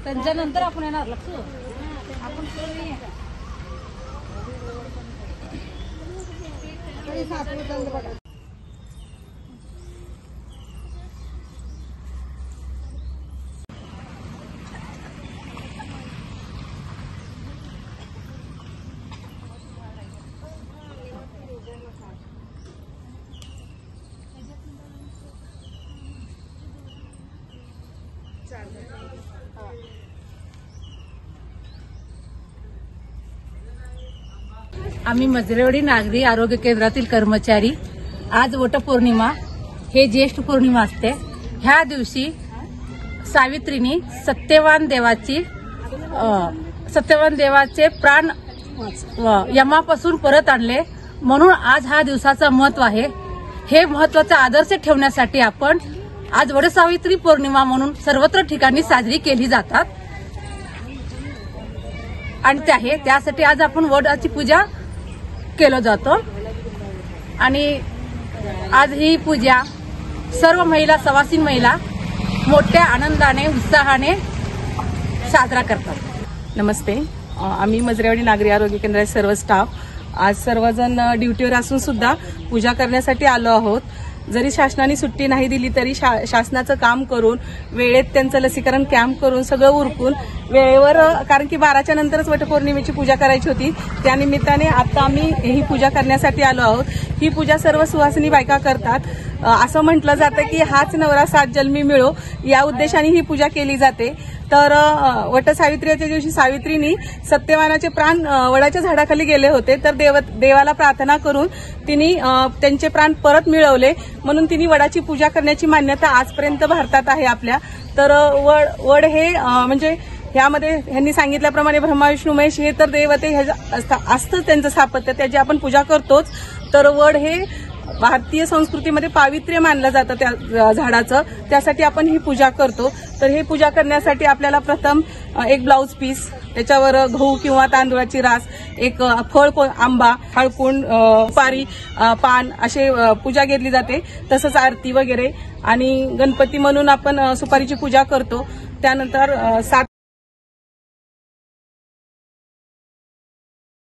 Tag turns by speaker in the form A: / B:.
A: त्यांच्यानंतर आपण येणार लक्ष आपण आम्ही मजरेवाडी नागरी आरोग्य केंद्रातील कर्मचारी आज वटपौर्णिमा हे ज्येष्ठ पौर्णिमा असते। ह्या दिवशी सावित्रीने सत्यवान देवाचे प्राण यमापासून परत आणले, म्हणून आज हा दिवसाचा महत्व आहे। हे महत्वाचा आदर्श ठेवण्यासाठी आपण आज वटसावित्री पौर्णिमा म्हणून सर्वत्र ठिकाणी साजरी केली जातात आणि त्यासाठी आज आपण वडाची पूजा केलं जातो आणि आज ही पूजा सर्व महिला सवासीन महिला मोठ्या आनंदाने उत्साहाने साजरा करतात।
B: नमस्ते, आम्ही मजरेवाडी नागरी आरोग्य केंद्राचे सर्व स्टाफ आज सर्वजण ड्युटीवर असून सुद्धा पूजा करण्यासाठी आलो आहोत। जरी शासनाने सुट्टी नाही दिली तरी शासनाचं काम करून वेळेत त्यांचं लसीकरण कॅम्प करून सगळं उरकून वेळेवर, कारण की 12च्या नंतरच वटपौर्णिमेची पूजा करायची होती, त्यानिमित्ताने आता आम्ही ही पूजा करण्यासाठी आलो आहोत। ही पूजा सर्व सुवासिनी बायका करतात। असं म्हटलं जातं की हाच नवरा 7 जन्मी मिळो, या उद्देशाने ही पूजा केली जाते। तर वटसावित्रीच्या दिवशी सावित्रीनी सत्यवानाचे प्राण वडाच्या झाडाखाली गेले होते, तर देवाला प्रार्थना करून तिने त्यांचे प्राण परत मिळवले, म्हणून तिने वडाची पूजा करण्याची मान्यता आजपर्यंत भारतात आहे आपल्या। तर वड हे म्हणजे ह्यामध्ये ह्यांनी सांगितल्याप्रमाणे ब्रह्मा विष्णू महेश हे तर देवते असतं त्यांचं स्थापत्य, त्याची आपण पूजा करतोच। तर वड हे भारतीय संस्कृतीमध्ये पावित्र्य मानलं जातं त्या झाडाचं, त्यासाठी आपण ही पूजा करतो। तर ही पूजा करण्यासाठी आपल्याला प्रथम एक ब्लाउज पीस, त्याच्यावर गहू किंवा तांदूळाची रास, एक फळ आंबा, हळकुंड, सुपारी, पान असे पूजा घेतली जाते, तसंच आरती वगैरे, आणि गणपती म्हणून आपण सुपारीची पूजा करतो। त्यानंतर 7